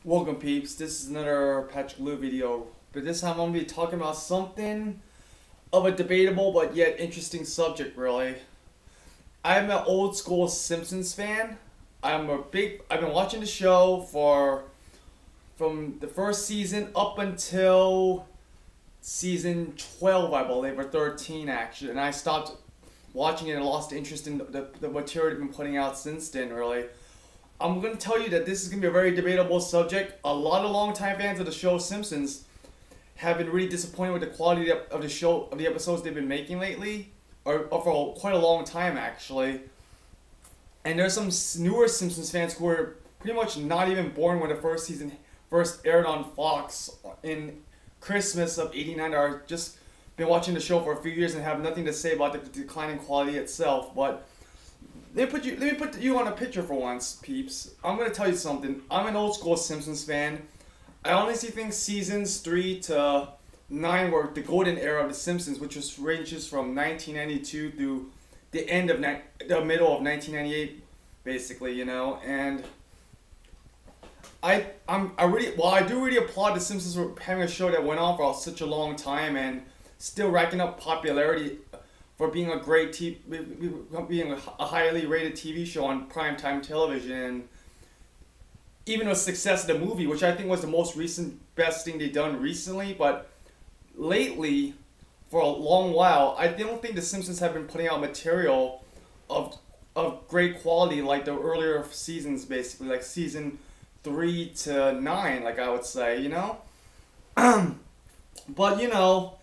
Welcome peeps, this is another Patrick Blue video, but this time I'm going to be talking about something of a debatable but yet interesting subject really. I'm an old school Simpsons fan. I've been watching the show from the first season up until season 12 I believe, or 13 actually, and I stopped watching it and lost interest in the material they've been putting out since then really. I'm going to tell you that this is going to be a very debatable subject. A lot of longtime fans of the show Simpsons have been really disappointed with the quality of the show, of the episodes they've been making lately, or for quite a long time actually. And there's some newer Simpsons fans who were pretty much not even born when the first season first aired on Fox in Christmas of '89, that are just been watching the show for a few years and have nothing to say about the declining quality itself. But let me put you on a picture for once, peeps. I'm gonna tell you something. I'm an old school Simpsons fan. I honestly think seasons 3 to 9 were the golden era of the Simpsons, which ranges from 1992 through the middle of 1998, basically, you know. And I do really applaud the Simpsons for having a show that went on for such a long time and still racking up popularity for being a being a highly rated TV show on primetime television, and even the success of the movie, which I think was the most recent best thing they've done recently. But lately, for a long while, I don't think the Simpsons have been putting out material of great quality like the earlier seasons, basically like season 3 to 9, like I would say, you know. But you know,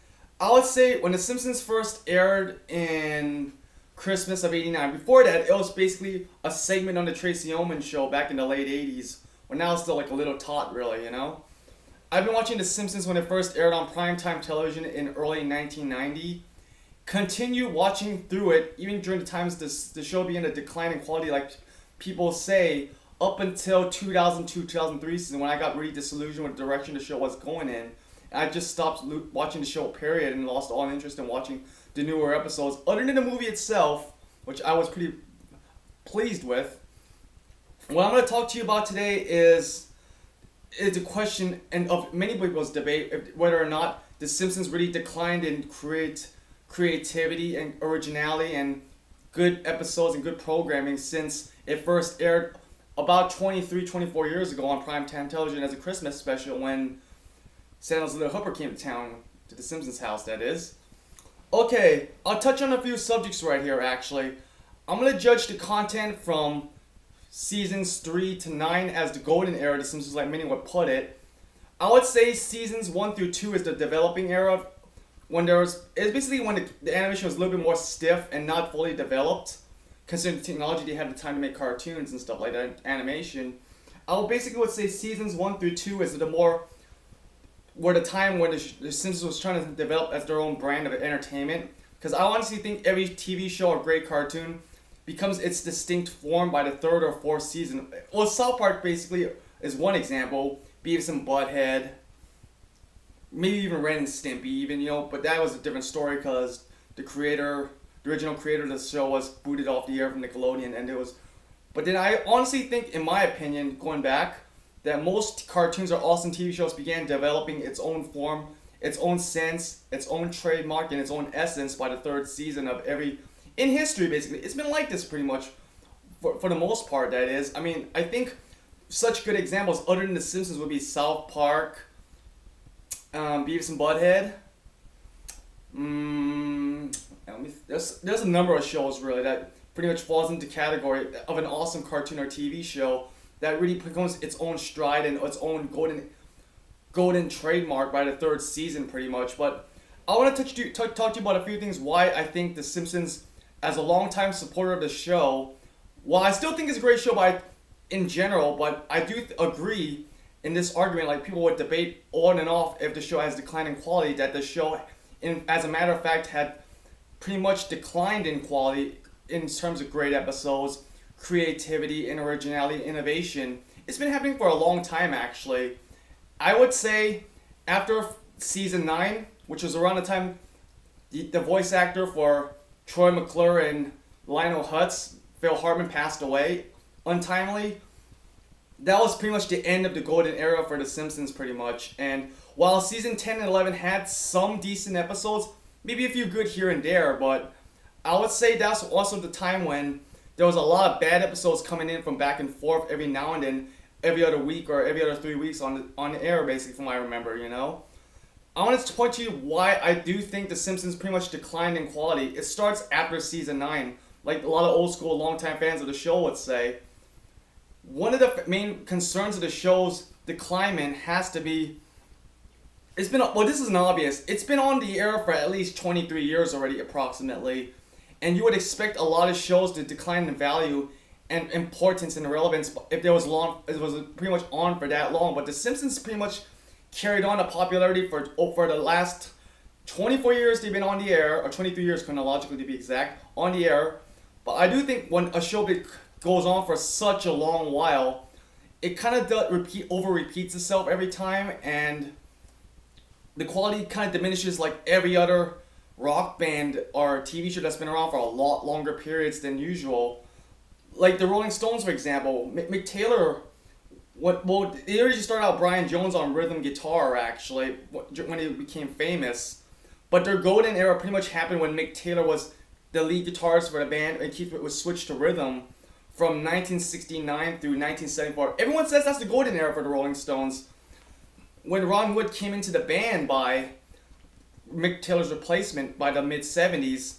I would say when The Simpsons first aired in Christmas of '89, before that, it was basically a segment on the Tracy Ullman Show back in the late '80s, when now it's still like a little tot, really, you know? I've been watching The Simpsons when it first aired on primetime television in early 1990. Continued watching through it, even during the times the show began to decline in quality, like people say, up until 2002-2003 season, when I got really disillusioned with the direction the show was going in. I just stopped watching the show, period, and lost all interest in watching the newer episodes. Other than the movie itself, which I was pretty pleased with, what I'm going to talk to you about today is a question and of many people's debate whether or not The Simpsons really declined in creativity and originality and good episodes and good programming since it first aired about 24 years ago on primetime television as a Christmas special when Santa's Little Helper came to town, to the Simpsons house, that is. Okay, I'll touch on a few subjects right here, actually. I'm going to judge the content from seasons 3 to 9 as the golden era, the Simpsons, like many would put it. I would say seasons 1 through 2 is the developing era, when it's basically when the animation was a little bit more stiff and not fully developed, considering the technology they had at the time to make cartoons and stuff like that, animation. I would say seasons 1 through 2 is were the time when the Simpsons was trying to develop as their own brand of entertainment. Because I honestly think every TV show or great cartoon becomes its distinct form by the 3rd or 4th season. Well, South Park basically is one example. Beavis and Butthead, maybe even Ren and Stimpy, even, you know. But that was a different story because the original creator of the show was booted off the air from Nickelodeon, and it was. But then I honestly think, in my opinion, going back, that most cartoons or awesome TV shows began developing its own form, its own sense, its own trademark, and its own essence by the 3rd season of in history, basically. It's been like this pretty much, for the most part, that is. I mean, I think such good examples, other than The Simpsons, would be South Park, Beavis and Butthead. There's a number of shows, really, that pretty much falls into the category of an awesome cartoon or TV show that really becomes its own stride and its own golden trademark by the 3rd season, pretty much. But I want to talk to you about a few things why I think The Simpsons, as a longtime supporter of the show, while I still think it's a great show in general, but I do agree in this argument, like people would debate on and off if the show has declined in quality, that the show, as a matter of fact, had pretty much declined in quality in terms of great episodes, creativity and originality, innovation. It's been happening for a long time, actually. I would say after season 9, which was around the time the voice actor for Troy McClure and Lionel Hutz, Phil Hartman, passed away untimely, that was pretty much the end of the golden era for The Simpsons, pretty much. And while season 10 and 11 had some decent episodes, maybe a few good here and there, but I would say that's also the time when there was a lot of bad episodes coming in from back and forth every now and then, every other week or every other 3 weeks on the air, basically, from what I remember, you know? I wanted to point to you why I do think The Simpsons pretty much declined in quality. It starts after season 9, like a lot of old school, longtime fans of the show would say. One of the main concerns of the show's decline has to be, it's been, well, this isn't obvious, it's been on the air for at least 23 years already, approximately. And you would expect a lot of shows to decline in value and importance and relevance if there was it was pretty much on for that long. But The Simpsons pretty much carried on a popularity for the last 24 years they've been on the air, or 23 years chronologically to be exact, on the air. But I do think when a show goes on for such a long while, it kind of over repeats itself every time, and the quality kind of diminishes like every other rock band or TV show that's been around for a lot longer periods than usual. Like the Rolling Stones, for example, Mick Taylor. Well, they originally started out Brian Jones on rhythm guitar, actually, when he became famous. But their golden era pretty much happened when Mick Taylor was the lead guitarist for the band, and Keith was switched to rhythm from 1969 through 1974. Everyone says that's the golden era for the Rolling Stones. When Ron Wood came into the band by Mick Taylor's replacement by the mid-70s,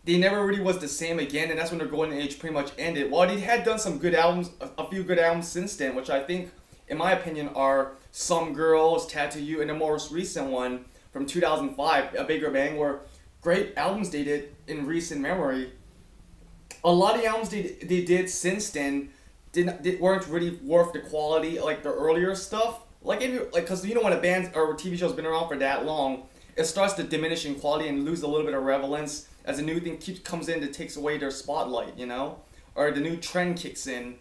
they never really was the same again, and that's when their golden age pretty much ended. While they had done some good albums, a few good albums since then, which I think, in my opinion, are Some Girls, Tattoo You, and the most recent one from 2005, A Bigger Bang, were great albums they did in recent memory. A lot of the albums they did since then weren't really worth the quality like the earlier stuff. Because you know when a band or a TV show's been around for that long, it starts to diminish in quality and lose a little bit of relevance as a new thing comes in that takes away their spotlight, you know, or the new trend kicks in.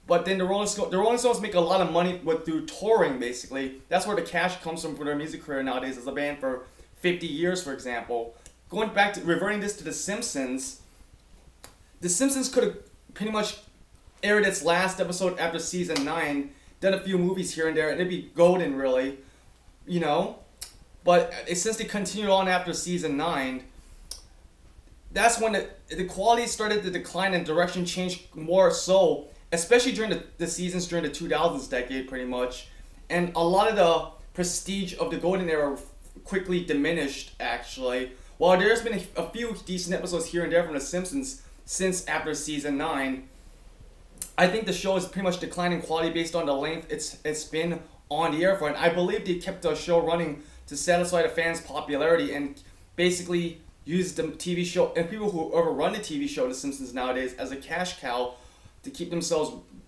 But then the Rolling Stones make a lot of money through touring, basically. That's where the cash comes from for their music career nowadays as a band for 50 years, for example. Going back to reverting this to The Simpsons could have pretty much aired its last episode after season 9, done a few movies here and there, and it'd be golden, really, you know. But since they continued on after season 9, that's when the quality started to decline and direction changed more so, especially during the seasons during the 2000s decade, pretty much. And a lot of the prestige of the golden era quickly diminished, actually. While there's been a few decent episodes here and there from The Simpsons since after season 9, I think the show is pretty much declining quality based on the length it's been on the air for. And I believe they kept the show running to satisfy the fans' popularity and basically use the TV show and people who ever run the TV show The Simpsons nowadays as a cash cow to keep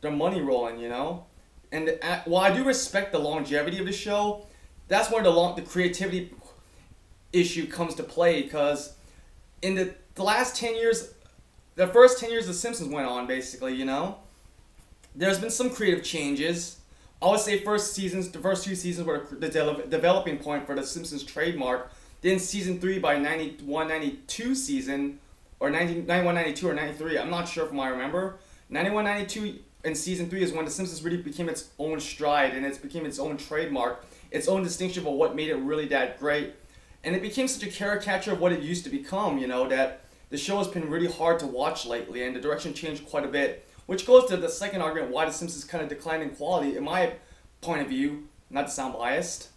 their money rolling, you know. And while I do respect the longevity of the show, that's where the creativity issue comes to play, because in the last 10 years, the first 10 years The Simpsons went on, basically, you know, there's been some creative changes. I would say the first 2 seasons were the developing point for The Simpsons trademark. Then season 3 by 91-92 season, or 91-92 or 93, I'm not sure from what I remember. 91-92 and season 3 is when The Simpsons really became its own stride, and it became its own trademark, its own distinction of what made it really that great. And it became such a caricature of what it used to become, you know, that the show has been really hard to watch lately, and the direction changed quite a bit. Which goes to the second argument why The Simpsons kind of declined in quality, in my point of view, not to sound biased.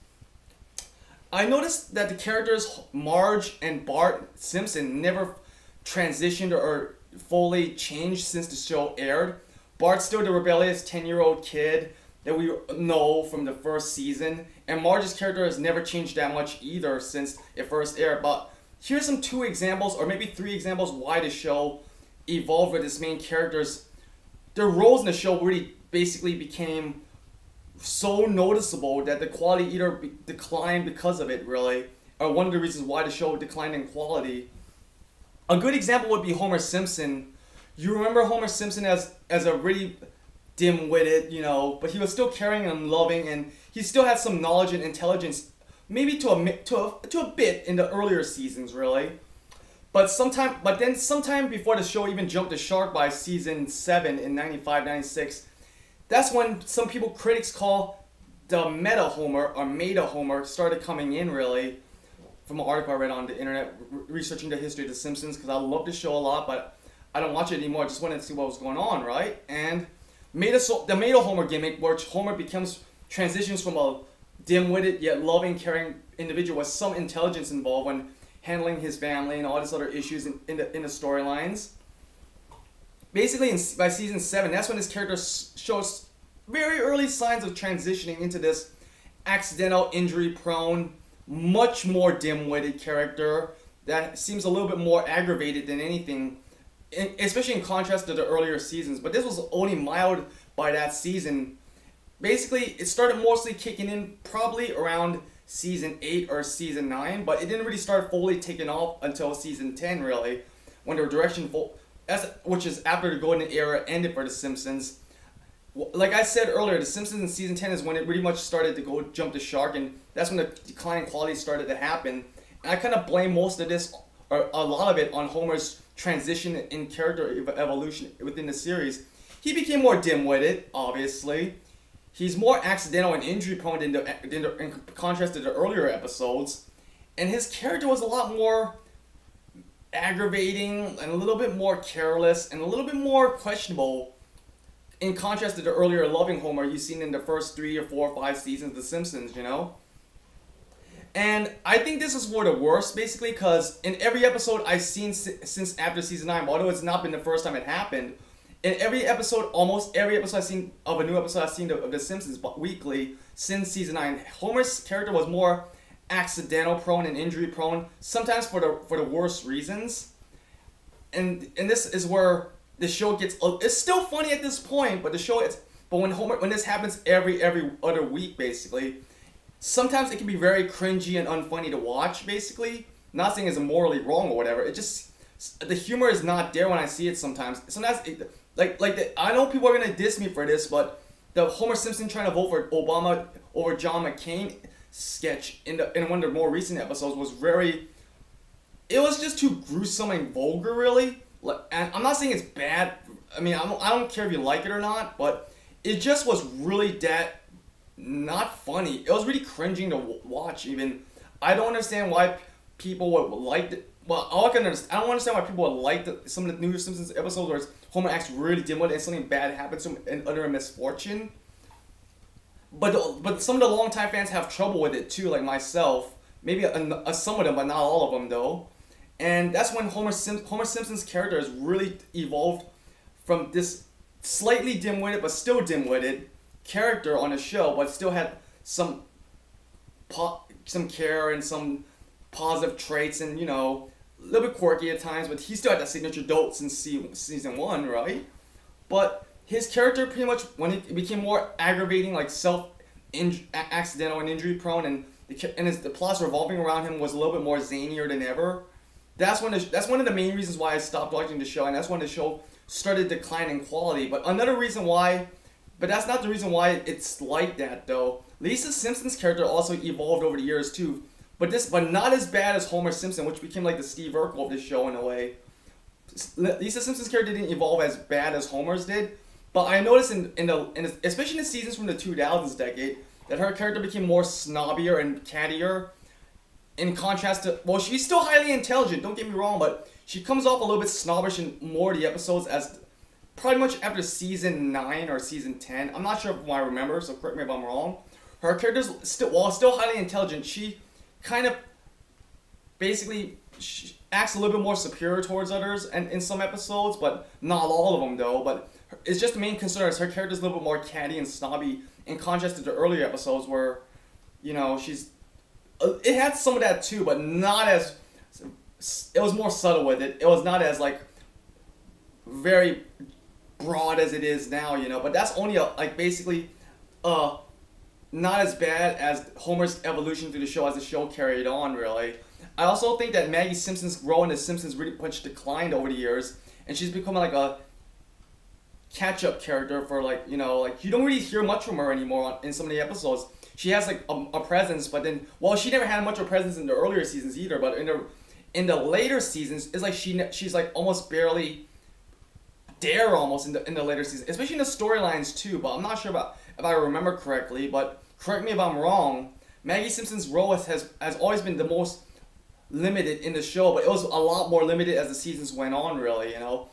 I noticed that the characters Marge and Bart Simpson never transitioned or fully changed since the show aired. Bart's still the rebellious 10-year-old kid that we know from the first season, and Marge's character has never changed that much either since it first aired. But here's some 2 examples, or maybe 3 examples, why the show evolved with its main characters. Their roles in the show really basically became so noticeable that the quality either declined because of it, really, or one of the reasons why the show declined in quality. A good example would be Homer Simpson. You remember Homer Simpson as a really dim-witted, you know, but he was still caring and loving, and he still had some knowledge and intelligence, maybe to a bit in the earlier seasons, really. But sometime before the show even jumped the shark by season 7 in 95-96, that's when some critics call the meta Homer or meta Homer started coming in, really, from an article I read on the internet researching the history of The Simpsons, because I love the show a lot, but I don't watch it anymore. I just wanted to see what was going on, right? And the meta Homer gimmick, where Homer transitions from a dim-witted yet loving, caring individual with some intelligence involved when handling his family and all these other issues in the storylines. Basically, by season 7, that's when his character shows very early signs of transitioning into this accidental, injury-prone, much more dim-witted character that seems a little bit more aggravated than anything, especially in contrast to the earlier seasons. But this was only mild by that season. Basically, it started mostly kicking in probably around season 8 or season 9, but it didn't really start fully taking off until season 10, really, when the direction, which is after the golden era ended for The Simpsons. Like I said earlier, The Simpsons in season 10 is when it really much started to jump the shark, and that's when the declining quality started to happen. And I kind of blame most of this, or a lot of it, on Homer's transition in character evolution within the series. He became more dim-witted, obviously. He's more accidental and injury-prone in contrast to the earlier episodes. And his character was a lot more aggravating and a little bit more careless and a little bit more questionable in contrast to the earlier loving Homer you've seen in the first 3 or 4 or 5 seasons of The Simpsons, you know? And I think this is for the worst, basically, because in every episode I've seen since after season 9, although it's not been the first time it happened, in every episode, almost every episode I've seen of a new episode I've seen of The Simpsons weekly since season 9, Homer's character was more accidental prone and injury prone, sometimes for the worst reasons. And this is where the show gets, it's still funny at this point, but when this happens every other week, basically, sometimes it can be very cringy and unfunny to watch, basically. Not saying it's morally wrong or whatever. It just, the humor is not there when I see it sometimes. I know people are gonna diss me for this, but the Homer Simpson trying to vote for Obama over John McCain sketch in one of the more recent episodes was it was just too gruesome and vulgar, really. And I'm not saying it's bad. I mean, I don't care if you like it or not, but it just was really not funny. It was really cringing to watch, even. I don't understand why people would like it. Well, I don't understand why people would like some of the new Simpsons episodes where Homer acts really dim-witted and something bad happens to him and under a misfortune. But some of the longtime fans have trouble with it too, like myself. Maybe some of them, but not all of them, though. And that's when Homer Simpson's character has really evolved from this slightly dim-witted, but still dim-witted character on the show, but still had some care and some positive traits, and a little bit quirky at times, but he still had that signature dope since season 1, right? But his character pretty much, when it became more aggravating, like accidental and injury prone, and the plots revolving around him was a little bit more zanier than ever. That's one of the main reasons why I stopped watching the show, and that's when the show started declining quality. But another reason why, but that's not the reason why it's like that, though. Lisa Simpson's character also evolved over the years too, but not as bad as Homer Simpson, which became like the Steve Urkel of the show in a way. Lisa Simpson's character didn't evolve as bad as Homer's did, but I noticed especially in the seasons from the 2000s decade, that her character became more snobbier and cattier. In contrast to, well, she's still highly intelligent, don't get me wrong, but she comes off a little bit snobbish in more of the episodes as pretty much after season 9 or season 10. I'm not sure if I remember, so correct me if I'm wrong. Her character's while still highly intelligent, she kind of basically acts a little bit more superior towards others and in some episodes, but not all of them, though. But it's just the main concern is her character's a little bit more catty and snobby in contrast to the earlier episodes where, she's... It had some of that too, but not as... It was more subtle with it. It was not as, very broad as it is now, But that's only, basically, not as bad as Homer's evolution through the show as the show carried on, really. I also think that Maggie Simpson's role in The Simpsons really much declined over the years, and she's become, a catch-up character for, you don't really hear much from her anymore in some of the episodes. She has a presence, but then, well, she never had much of a presence in the earlier seasons either. But in the later seasons, it's like she's almost barely dare almost in the later seasons, especially in the storylines too. But I'm not sure about if I remember correctly. But correct me if I'm wrong. Maggie Simpson's role has always been the most limited in the show, but it was a lot more limited as the seasons went on. Really, you know,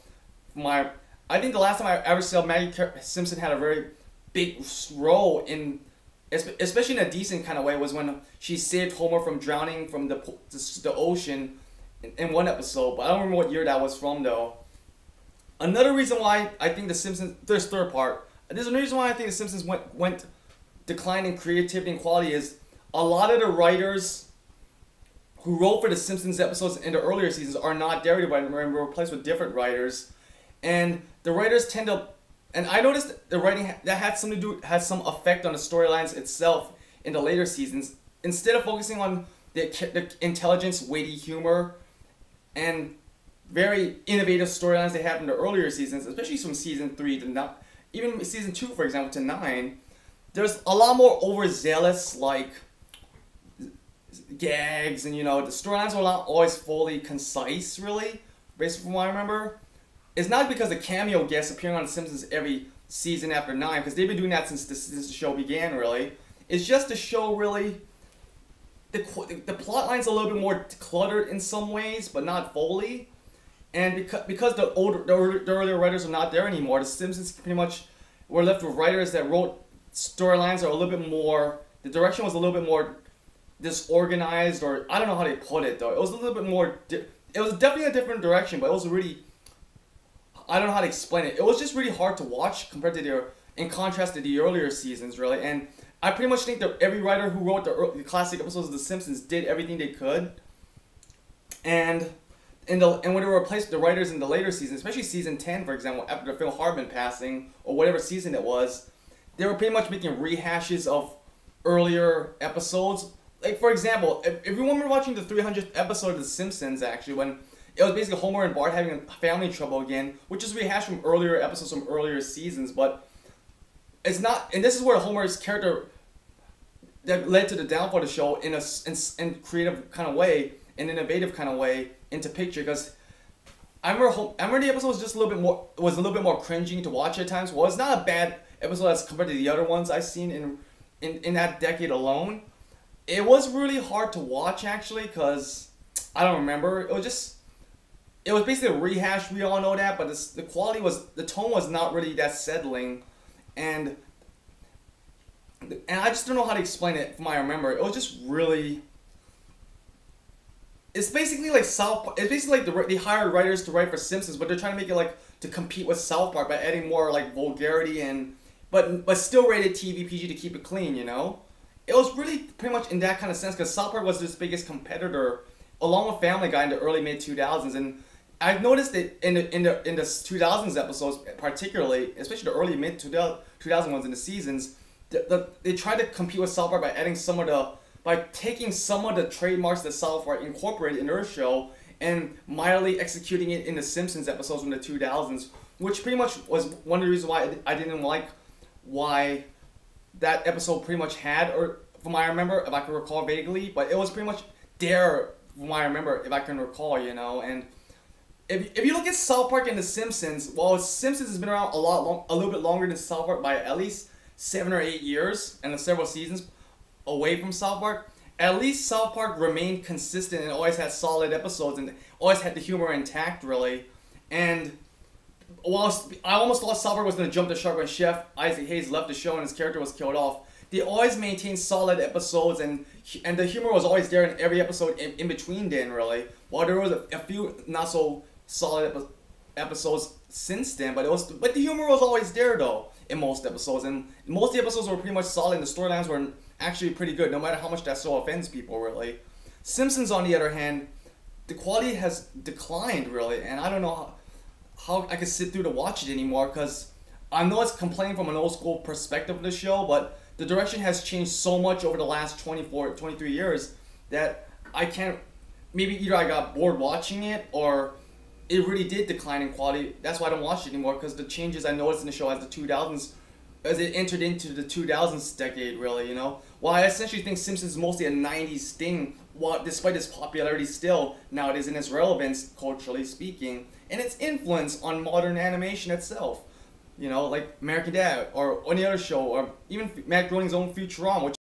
I think the last time I ever saw Maggie Simpson had a very big role in, especially in a decent kind of way, was when she saved Homer from drowning from the ocean in one episode. But I don't remember what year that was from though. Another reason why I think the Simpsons, there's third part. There's another reason why I think the Simpsons went decline in creativity and quality is a lot of the writers who wrote for the Simpsons episodes in the earlier seasons are not there anymore and were replaced with different writers. And the writers tend to, and I noticed the writing that had some effect on the storylines itself in the later seasons. Instead of focusing on the intelligence, weighty humor, and very innovative storylines they had in the earlier seasons, especially from season 3 to even season 2, for example, to 9, there's a lot more overzealous like gags, and you know the storylines were not always fully concise. Really, based from what I remember, it's not because the cameo guests appearing on The Simpsons every season after 9, because they've been doing that since the show began. Really, it's just the show really. The plot line's a little bit more cluttered in some ways, but not fully. And because the earlier writers are not there anymore, The Simpsons pretty much were left with writers that wrote storylines are a little bit more. The direction was a little bit more disorganized, or I don't know how they put it though. It was a little bit more. It was definitely a different direction, but it was really. I don't know how to explain it. It was just really hard to watch compared to in contrast to the earlier seasons, really. And I pretty much think that every writer who wrote the classic episodes of The Simpsons did everything they could. And when they replaced the writers in the later seasons, especially season 10, for example, after Phil Hartman passing, or whatever season it was, they were pretty much making rehashes of earlier episodes. Like, for example, if you remember watching the 300th episode of The Simpsons, actually, when it was basically Homer and Bart having family trouble again, which is rehashed from earlier episodes from earlier seasons, but it's not, and this is where Homer's character that led to the downfall of the show in a creative kind of way, an innovative kind of way into picture, because I remember the episode was just a little bit more cringing to watch at times. Well, it's not a bad episode as compared to the other ones I've seen in that decade alone. It was really hard to watch actually, because I don't remember. It was basically a rehash. We all know that, but the tone was not really that settling, and I just don't know how to explain it from what I remember. It was just really. It's basically like South Park. It's basically like they hired writers to write for Simpsons, but they're trying to make it like to compete with South Park by adding more like vulgarity but still rated TV PG to keep it clean. You know, it was really pretty much in that kind of sense, because South Park was its biggest competitor, along with Family Guy in the early mid 2000s, and I've noticed that in the 2000s episodes particularly, especially the early mid 2000 ones in the seasons, they tried to compete with South Park by taking some of the trademarks that South Park incorporated in their show and mildly executing it in the Simpsons episodes from the 2000s, which pretty much was one of the reasons why I didn't like why that episode pretty much had, or from what I remember, if I can recall vaguely, but it was pretty much there from what I remember, if I can recall, you know. And if you look at South Park and The Simpsons, well, Simpsons has been around a little bit longer than South Park by at least 7 or 8 years, and several seasons away from South Park. At least South Park remained consistent and always had solid episodes and always had the humor intact, really. And whilst I almost thought South Park was going to jump the shark when Chef Isaac Hayes left the show and his character was killed off, they always maintained solid episodes, and the humor was always there in every episode in between then, really. While there was a few not so solid episodes since then, but the humor was always there though in most episodes, and most of the episodes were pretty much solid, and the storylines were actually pretty good, no matter how much that show offends people, really. Simpsons, on the other hand, the quality has declined, really, and I don't know how I could sit through to watch it anymore, because I know it's complaining from an old school perspective of the show, but the direction has changed so much over the last 23 years that I can't, maybe either I got bored watching it, or it really did decline in quality. That's why I don't watch it anymore, because the changes I noticed in the show as it entered into the 2000s decade, really, you know. While I essentially think Simpsons is mostly a 90s thing, despite its popularity still nowadays and its relevance, culturally speaking, and its influence on modern animation itself. You know, like American Dad or any other show, or even Matt Groening's own Futurama, which